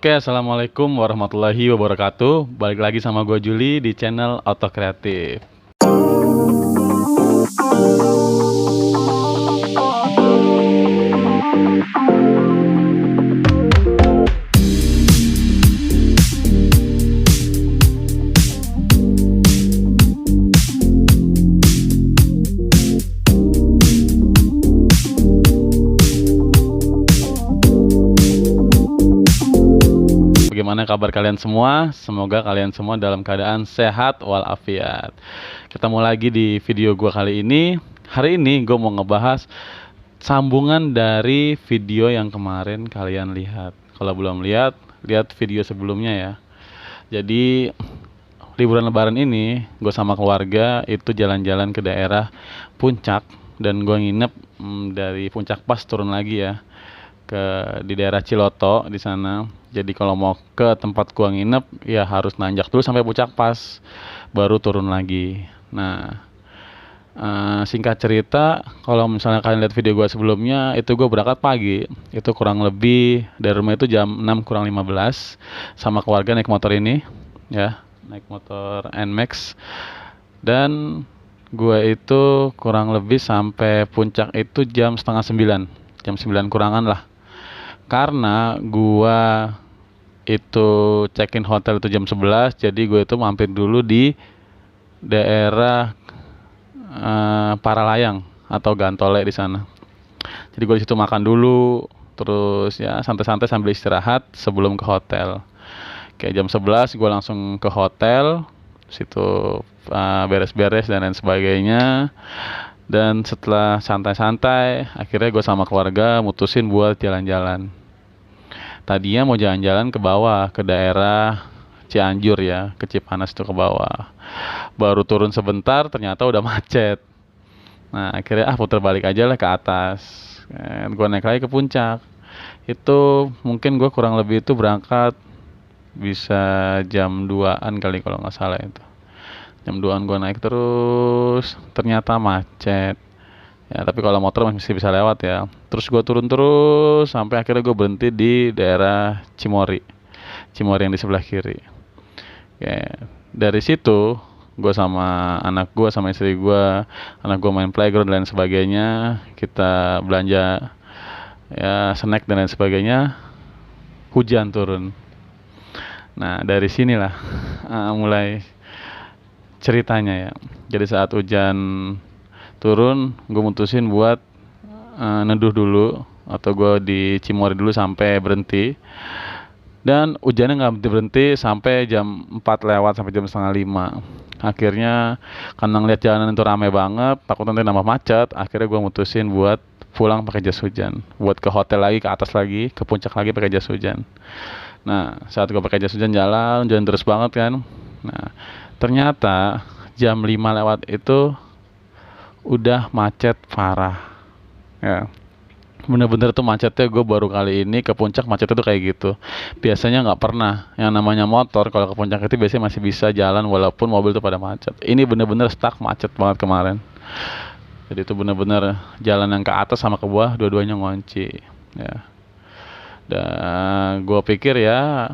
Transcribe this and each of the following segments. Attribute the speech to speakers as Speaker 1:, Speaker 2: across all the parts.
Speaker 1: Oke, assalamualaikum warahmatullahi wabarakatuh. Balik lagi sama gue Juli di channel Auto Kreatif. Bagaimana kabar kalian semua? Semoga kalian semua dalam keadaan sehat walafiat. Ketemu lagi di video gue kali ini. Hari ini gue mau ngebahas sambungan dari video yang kemarin kalian lihat. Kalau belum lihat, lihat video sebelumnya ya. Jadi liburan lebaran ini gue sama keluarga itu jalan-jalan ke daerah Puncak. Dan gue nginep dari Puncak pas turun lagi ya di daerah Ciloto di sana. Jadi kalau mau ke tempat gua nginep ya harus nanjak dulu sampai Puncak Pas baru turun lagi. Nah, singkat cerita, kalau misalnya kalian lihat video gua sebelumnya, itu gua berangkat pagi. Itu kurang lebih dari rumah itu jam 6 kurang 15 sama keluarga naik motor ini ya, naik motor NMAX. Dan gua itu kurang lebih sampai Puncak itu jam setengah 9, jam 9 kurangan lah. Karena gua itu check-in hotel itu jam 11, jadi gue itu mampir dulu di daerah Paralayang atau Gantole di sana. Jadi gue di situ makan dulu, terus ya santai-santai sambil istirahat sebelum ke hotel. Kayak jam 11 gue langsung ke hotel, situ beres-beres dan lain sebagainya. Dan setelah santai-santai, akhirnya gue sama keluarga mutusin buat jalan-jalan. Tadinya mau jalan-jalan ke bawah, ke daerah Cianjur ya, ke Cipanas itu ke bawah. Baru turun sebentar, ternyata udah macet. Nah, akhirnya putar balik aja lah ke atas. Gue naik lagi ke Puncak. Itu mungkin gue kurang lebih itu berangkat bisa jam 2-an kali kalau nggak salah itu. Jam 2-an gue naik terus, ternyata macet. Ya, tapi kalau motor masih bisa lewat ya. Terus gue turun terus sampai akhirnya gue berhenti di daerah Cimory. Cimory yang di sebelah kiri. Ya, dari situ gue sama anak gue sama istri gue, anak gue main playground dan lain sebagainya. Kita belanja ya snack dan lain sebagainya. Hujan turun. Nah, dari sinilah mulai ceritanya ya. Jadi saat hujan turun, gue mutusin buat neduh dulu, atau gue di Cimory dulu sampai berhenti. Dan hujannya nggak berhenti sampai jam 4 lewat sampai jam setengah 5. Akhirnya karena ngeliat jalanan itu rame banget, takut nanti nambah macet, akhirnya gue mutusin buat pulang pakai jas hujan, buat ke hotel lagi, ke atas lagi, ke puncak lagi pakai jas hujan. Nah, saat gue pakai jas hujan jalan terus banget kan. Nah, ternyata jam 5 lewat itu udah macet parah ya, bener-bener tuh macetnya. Gue baru kali ini ke puncak macetnya tuh kayak gitu. Biasanya nggak pernah. Yang namanya motor kalau ke puncak itu biasanya masih bisa jalan walaupun mobil tuh pada macet. Ini bener-bener stuck, macet banget kemarin. Jadi itu bener-bener jalan yang ke atas sama ke bawah dua-duanya ngunci ya. Dan gue pikir ya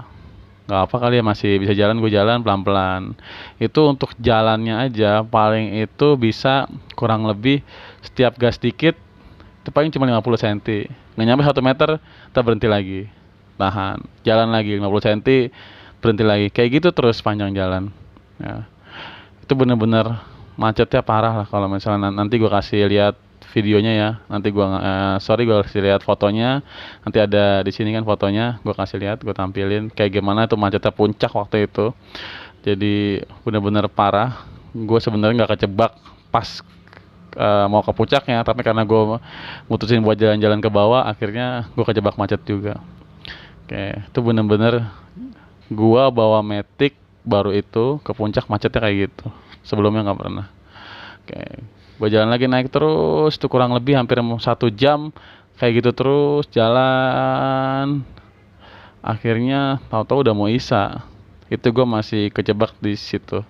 Speaker 1: nggak apa kali ya, masih bisa jalan, gue jalan pelan-pelan. Itu untuk jalannya aja paling itu bisa kurang lebih setiap gas dikit itu paling cuma 50 cm, nggak nyampe 1 meter kita berhenti lagi, tahan, jalan lagi 50 cm, berhenti lagi, kayak gitu terus panjang jalan ya. Itu bener-bener macetnya parah lah. Kalau misalnya nanti gue kasih lihat videonya ya, nanti gue gue kasih lihat fotonya, nanti ada di sini kan fotonya, gue kasih lihat, gue tampilin kayak gimana tuh macetnya puncak waktu itu. Jadi bener-bener parah. Gue sebenarnya nggak kejebak pas mau ke puncaknya, tapi karena gue mutusin buat jalan-jalan ke bawah, akhirnya gue kejebak macet juga. Oke, itu bener-bener gue bawa Matic baru itu ke puncak macetnya kayak gitu. Sebelumnya nggak pernah. Oke, gue jalan lagi naik terus, itu kurang lebih hampir 1 jam kayak gitu terus jalan. Akhirnya tahu-tahu udah mau isa. Itu gue masih kejebak di situ,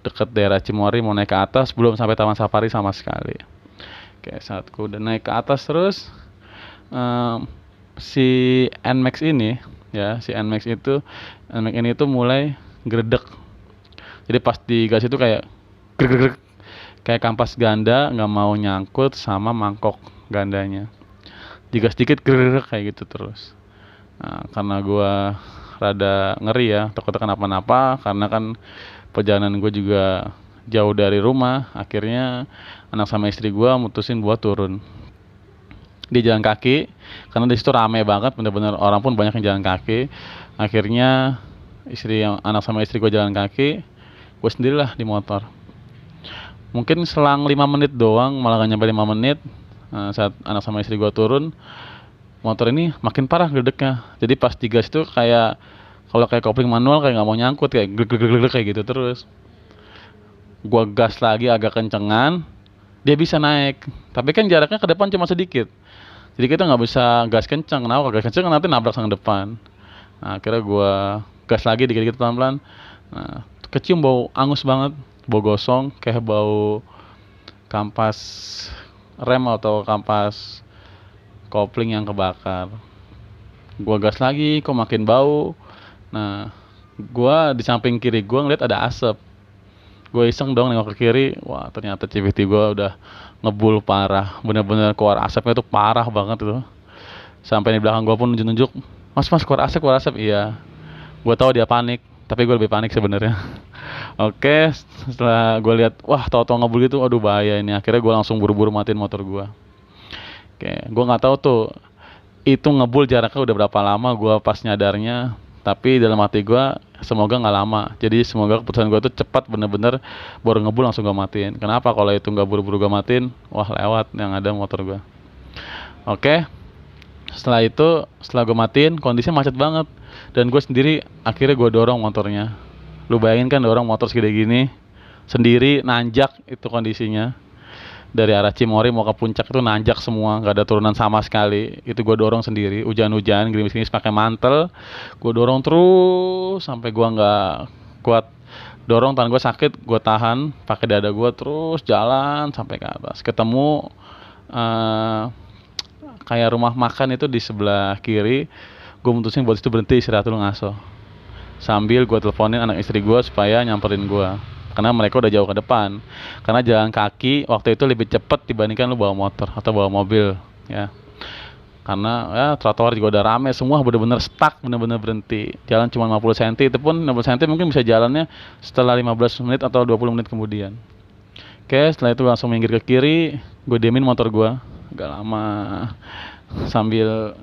Speaker 1: deket daerah Cimory, mau naik ke atas belum sampai Taman Safari sama sekali. Oke, saat gue udah naik ke atas terus si NMAX ini ya, si NMAX ini tuh mulai gredek. Jadi pas digas itu kayak grek grek grek, kayak kampas ganda nggak mau nyangkut sama mangkok gandanya. Digas dikit grek grek grek, kayak gitu terus. Nah, karena gua rada ngeri ya, takutnya kenapa-napa, karena kan perjalanan gue juga jauh dari rumah. Akhirnya anak sama istri gua mutusin buat turun di jalan kaki, karena di situ rame banget, bener-bener orang pun banyak yang jalan kaki. Akhirnya anak sama istri gue jalan kaki, gue sendirilah di motor. Mungkin selang 5 menit doang, malah gak nyampe 5 menit, saat anak sama istri gue turun, motor ini makin parah gedeknya. Jadi pas digas itu kayak, kalau kayak kopling manual kayak nggak mau nyangkut, kayak glek glek glek kayak gitu terus. Gua gas lagi agak kencengan, dia bisa naik, tapi kan jaraknya ke depan cuma sedikit. Jadi kita nggak bisa gas kencang. Kenapa? Gas kencang nanti nabrak sang depan. Nah, akhirnya gue gas lagi dikit-dikit pelan-pelan. Nah, kecium bau angus banget, bau gosong, kayak bau kampas rem atau kampas kopling yang kebakar. Gue gas lagi, kok makin bau. Nah, gue di samping kiri gue ngeliat ada asap. Gue iseng dong nengok ke kiri, wah ternyata CVT gue udah ngebul parah, bener-bener keluar asapnya tuh parah banget tuh. Sampai di belakang gue pun nunjuk-nunjuk, mas keluar asap, iya. Gue tahu dia panik, tapi gue lebih panik sebenarnya. Oke, setelah gue lihat, wah tau-tau ngebul gitu, aduh bahaya ini. Akhirnya gue langsung buru-buru matiin motor gue. Oke, gue nggak tahu tuh itu ngebul jaraknya udah berapa lama gue pas nyadarnya. Tapi dalam hati gue, semoga nggak lama. Jadi semoga keputusan gue tuh cepat, bener-bener baru ngebul langsung gue matiin. Kenapa? Kalau itu nggak buru-buru gue matiin, wah lewat yang ada motor gue. Oke, setelah gue matiin, kondisinya macet banget. Dan gue sendiri akhirnya gue dorong motornya. Lu bayangin kan dorong motor segede gini, sendiri nanjak itu kondisinya. Dari arah Cimory mau ke puncak itu nanjak semua, nggak ada turunan sama sekali. Itu gue dorong sendiri, hujan-hujan, gerimis-gerimis pakai mantel. Gue dorong terus sampai gue nggak kuat dorong, tangan gue sakit, gue tahan pakai dada gue, terus jalan sampai ke atas. Ketemu kayak rumah makan itu di sebelah kiri. Gue mutusin buat situ berhenti istirahat dulu ngaso. Sambil gue teleponin anak istri gue supaya nyamperin gue, karena mereka udah jauh ke depan. Karena jalan kaki waktu itu lebih cepat dibandingkan lu bawa motor atau bawa mobil ya. Karena ya trotoar juga udah rame, semua bener-bener stuck, bener-bener berhenti. Jalan cuma 50 cm, itu pun 50 cm mungkin bisa jalannya setelah 15 menit atau 20 menit kemudian. Oke, setelah itu langsung minggir ke kiri, gue diemin motor gue agak lama sambil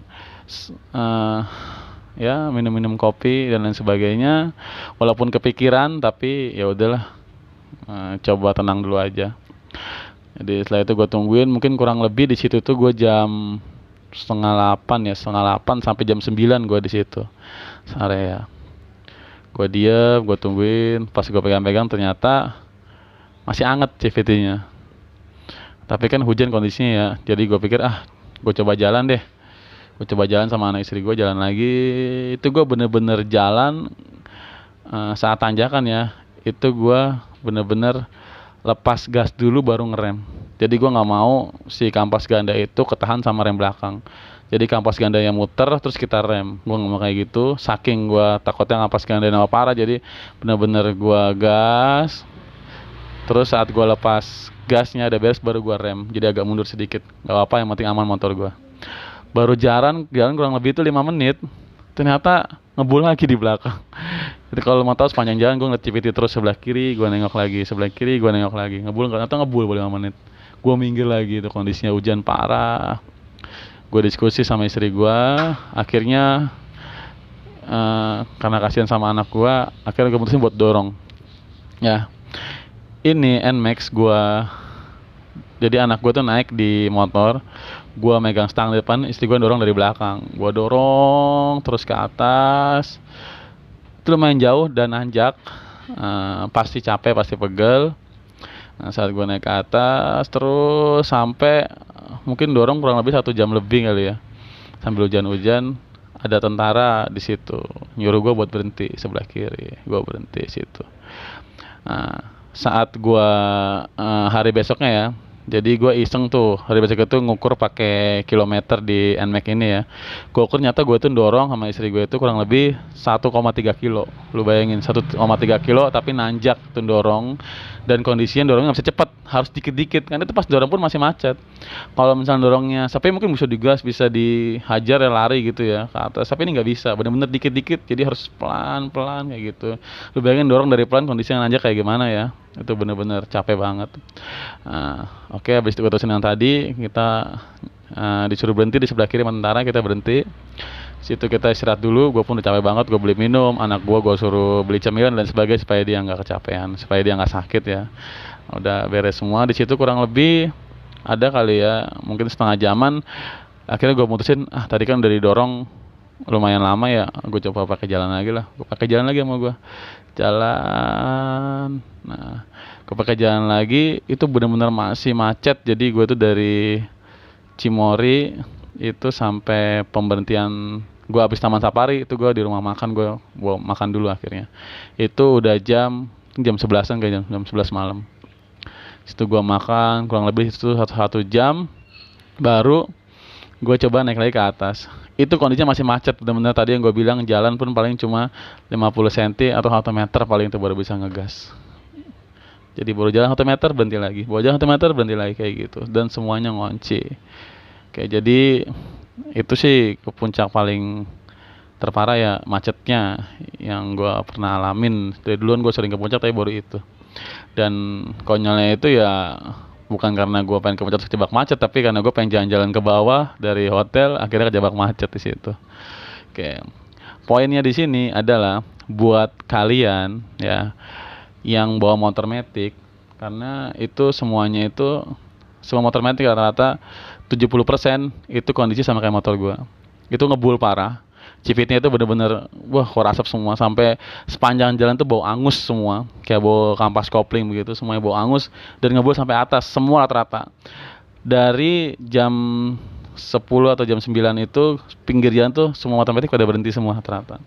Speaker 1: ya minum-minum kopi dan lain sebagainya. Walaupun kepikiran, tapi ya udahlah, coba tenang dulu aja. Jadi setelah itu gue tungguin, mungkin kurang lebih di situ tuh gue jam setengah 8 sampai jam 9 gue di situ area. Gue diem, gue tungguin. Pas gue pegang-pegang ternyata masih anget CVT-nya. Tapi kan hujan kondisinya ya, jadi gue pikir gue coba jalan deh. Gue coba jalan sama anak istri gue, jalan lagi. Itu gue bener-bener jalan saat tanjakan ya. Itu gue bener-bener lepas gas dulu baru ngerem. Jadi gue nggak mau si kampas ganda itu ketahan sama rem belakang. Jadi kampas ganda yang muter terus kita rem. Gue nggak mau kayak gitu. Saking gue takutnya kampas ganda yang parah, jadi bener-bener gue gas. Terus saat gue lepas gasnya ada beres, baru gue rem. Jadi agak mundur sedikit. Gak apa-apa, yang penting aman motor gue. Baru jalan kurang lebih itu 5 menit. Ternyata ngebul lagi di belakang. Jadi kalau mau tahu sepanjang jalan gue ngeliat CVT terus, sebelah kiri gue nengok lagi, sebelah kiri gue nengok lagi. Ngebul boleh 5 menit. Gue minggir lagi, itu kondisinya hujan parah. Gue diskusi sama istri gue. Akhirnya karena kasihan sama anak gue, akhirnya gue mutusin buat dorong. Ya, ini NMAX gue. Jadi anak gue tuh naik di motor, gue megang stang di depan, istri gue dorong dari belakang. Gue dorong terus ke atas. Itu lumayan jauh dan nanjak, pasti capek, pasti pegel. Nah, saat gue naik ke atas terus sampai mungkin dorong kurang lebih 1 jam lebih kali ya. Sambil hujan-hujan, ada tentara di situ nyuruh gue buat berhenti sebelah kiri. Gue berhenti situ. Nah, saat gue hari besoknya ya, Jadi gue iseng tuh hari besok itu ngukur pakai kilometer di NMAX ini ya. Gue ukur nyata gue tuh dorong sama istri gue itu kurang lebih 1,3 kilo. Lu bayangin 1,3 kilo tapi nanjak tuh dorong, dan kondisinya dorongnya nggak bisa cepet, harus dikit-dikit kan itu pas dorong pun masih macet. Kalau misalnya dorongnya sampai mungkin bisa digas, bisa dihajar ya lari gitu ya ke atas, tapi ini nggak bisa, bener-bener dikit-dikit, jadi harus pelan-pelan kayak gitu. Lu bayangin dorong dari pelan kondisi yang nanjak kayak gimana ya, itu bener-bener capek banget. Nah, oke, habis itu putusin yang tadi kita disuruh berhenti di sebelah kiri tentara, kita berhenti. Situ kita istirahat dulu, gue pun udah capek banget, gue beli minum, anak gue suruh beli cemilan dan sebagainya supaya dia nggak kecapean, supaya dia nggak sakit ya. Udah beres semua di situ kurang lebih ada kali ya, mungkin setengah jaman. Akhirnya gue mutusin, tadi kan udah didorong lumayan lama ya, gue coba pakai jalan lagi lah, gue pakai jalan lagi sama gue jalan. Nah, gue pakai jalan lagi, itu benar-benar masih macet. Jadi gue tuh dari Cimory itu sampai pemberhentian gue habis Taman Safari itu gue di rumah makan, gue makan dulu akhirnya. Itu udah jam 11-an kayak jam 11 malam. Situ gue makan kurang lebih itu satu jam, baru gue coba naik lagi ke atas. Itu kondisinya masih macet benar-benar, tadi yang gue bilang jalan pun paling cuma 50 cm atau 1 meter paling itu baru bisa ngegas. Jadi baru jalan 1 meter berhenti lagi, baru jalan 1 meter berhenti lagi kayak gitu, dan semuanya ngunci. Kayak jadi itu sih ke puncak paling terparah ya, macetnya yang gue pernah alamin. Dari duluan gue sering ke puncak tapi baru itu. Dan konyolnya itu ya bukan karena gue pengen ke puncak kejebak macet, tapi karena gue pengen jalan-jalan ke bawah dari hotel, akhirnya kejebak macet di situ. Oke, poinnya di sini adalah buat kalian ya yang bawa motor metik, karena itu semuanya itu semua motor metik rata-rata 70% itu kondisi sama kayak motor gua. Itu ngebul parah. Civitnya itu bener-bener wah kok asap semua, sampai sepanjang jalan tuh bau angus semua, kayak bau kampas kopling begitu, semuanya bau angus dan ngebul sampai atas semua rata-rata. Dari jam 10 atau jam 9 itu pinggir jalan tuh semua motor metik pada berhenti semua rata-rata.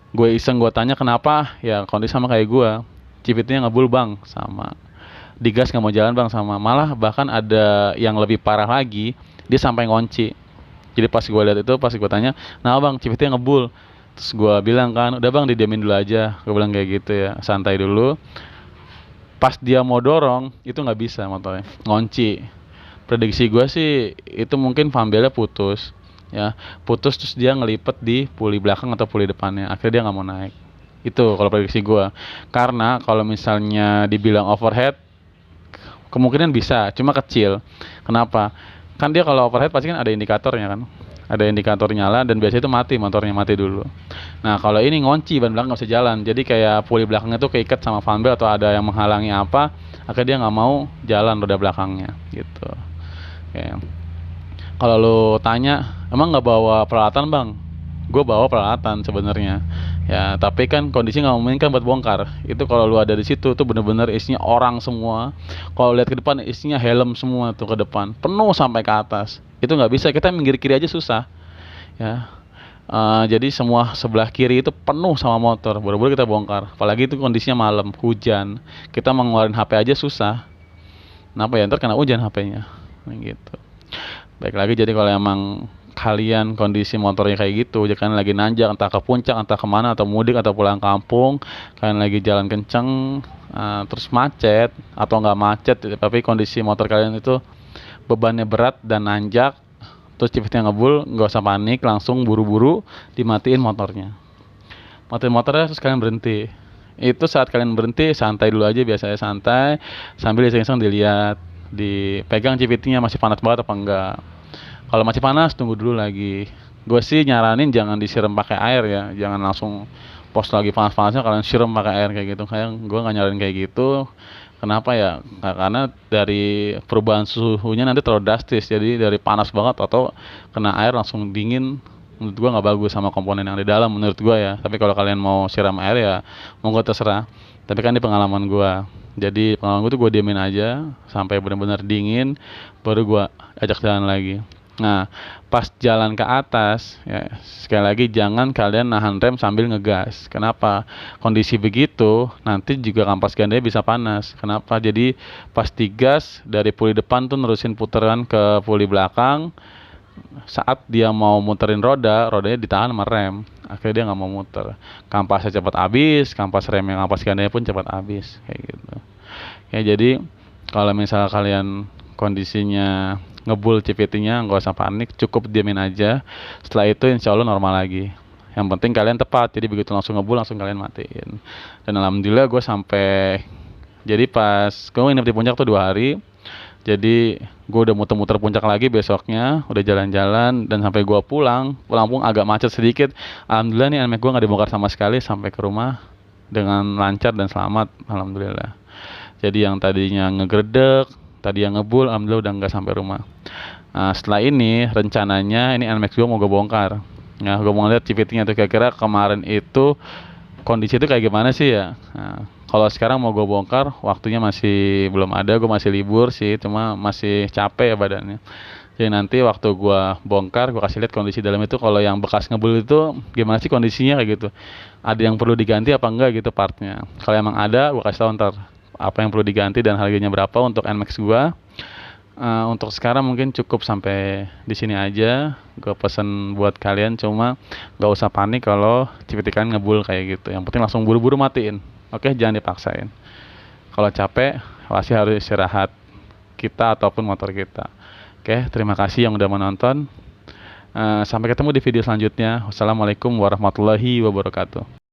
Speaker 1: Gue iseng gue tanya kenapa, ya kondisi sama kayak gue, civitnya ngebul bang, sama digas nggak mau jalan bang, sama malah bahkan ada yang lebih parah lagi, dia sampai ngunci. Jadi pas gue lihat itu, pas gue tanya nah bang civitnya ngebul, terus gue bilang kan udah bang didiamin dulu aja, gue bilang kayak gitu ya, santai dulu. Pas dia mau dorong itu nggak bisa motornya ngunci. Prediksi gue sih itu mungkin fambelnya putus ya, putus terus dia ngelipet di puli belakang atau puli depannya, akhirnya dia nggak mau naik. Itu kalau prediksi gue, karena kalau misalnya dibilang overhead kemungkinan bisa, cuma kecil. Kenapa? Kan dia kalau overhead pasti kan ada indikatornya kan, ada indikator nyala, dan biasanya itu mati, motornya mati dulu. Nah kalau ini ngunci, ban belakang nggak bisa jalan, jadi kayak puli belakangnya tuh keikat sama fan belt atau ada yang menghalangi apa, akhirnya dia nggak mau jalan roda belakangnya gitu. Oke. Kalau lo tanya emang nggak bawa peralatan bang, gue bawa peralatan sebenarnya ya, tapi kan kondisi nggak memungkinkan buat bongkar. Itu kalau lu ada di situ tuh bener-bener isinya orang semua. Kalau lihat ke depan isinya helm semua tuh, ke depan penuh sampai ke atas, itu nggak bisa, kita minggir kiri aja susah ya. Jadi semua sebelah kiri itu penuh sama motor, baru-baru kita bongkar, apalagi itu kondisinya malam hujan, kita mau ngeluarin HP aja susah. Kenapa ya, ntar kena hujan HP-nya gitu. Baik lagi, jadi kalau emang kalian kondisi motornya kayak gitu, jangan lagi nanjak entah ke puncak entah kemana, atau mudik atau pulang kampung, kalian lagi jalan kenceng, terus macet atau nggak macet tapi kondisi motor kalian itu bebannya berat dan nanjak, terus ciptnya ngebul, nggak usah panik, langsung buru-buru dimatiin motornya. Matiin motornya terus kalian berhenti. Itu saat kalian berhenti santai dulu aja, biasanya santai sambil iseng-iseng dilihat, dipegang cipitnya masih panas banget apa enggak. Kalau masih panas tunggu dulu lagi. Gue sih nyaranin jangan disiram pakai air ya, jangan langsung pos lagi panas-panasnya kalian siram pakai air kayak gitu. Kayak gue nggak nyaranin kayak gitu. Kenapa ya? Karena dari perubahan suhunya nanti terlalu drastis. Jadi dari panas banget atau kena air langsung dingin, menurut gue nggak bagus sama komponen yang di dalam menurut gue ya. Tapi kalau kalian mau siram air ya monggo terserah. Tapi kan di pengalaman gue, jadi pengalaman gue tuh gue diemin aja sampai benar-benar dingin, baru gue ajak jalan lagi. Nah, pas jalan ke atas, ya, sekali lagi jangan kalian nahan rem sambil ngegas. Kenapa? Kondisi begitu, nanti juga kampas gandanya bisa panas. Kenapa? Jadi pas digas dari puli depan tuh nerusin putaran ke puli belakang. Saat dia mau muterin roda, rodanya ditahan sama rem. Akhirnya dia nggak mau muter. Kampasnya cepat habis, kampas rem yang kampas gandanya pun cepat habis, kayak gitu. Ya jadi kalau misal kalian kondisinya ngebul CVT-nya nggak usah panik, cukup diamin aja. Setelah itu insya Allah normal lagi. Yang penting kalian tepat, jadi begitu langsung ngebul langsung kalian matiin. Dan alhamdulillah gue sampai, jadi pas gue nginep di puncak tuh 2 hari, jadi gue udah muter-muter puncak lagi besoknya, udah jalan-jalan dan sampai gue pulang pun agak macet sedikit. Alhamdulillah nih NMAX gue nggak dibongkar sama sekali sampai ke rumah dengan lancar dan selamat, alhamdulillah. Jadi yang tadinya ngegredek, tadi yang ngebul, alhamdulillah udah nggak sampai rumah. Nah, setelah ini rencananya ini NMAX gue mau gue bongkar. Ya, gue mau lihat CVT-nya tuh kira-kira kemarin itu kondisi itu kayak gimana sih ya. Nah, kalau sekarang mau gue bongkar, waktunya masih belum ada, gue masih libur sih, cuma masih capek ya badannya. Jadi nanti waktu gue bongkar, gue kasih lihat kondisi dalam itu. Kalau yang bekas ngebul itu gimana sih kondisinya kayak gitu. Ada yang perlu diganti apa enggak gitu partnya. Kalau emang ada, gue kasih tahu ntar apa yang perlu diganti dan harganya berapa untuk NMAX gua. Untuk sekarang mungkin cukup sampai di sini aja. Gue pesen buat kalian, cuma nggak usah panik kalau CVT kalian ngebul kayak gitu. Yang penting langsung buru-buru matiin. Oke, jangan dipaksain. Kalau capek pasti harus istirahat, kita ataupun motor kita. Oke, terima kasih yang udah menonton. Sampai ketemu di video selanjutnya. Wassalamualaikum warahmatullahi wabarakatuh.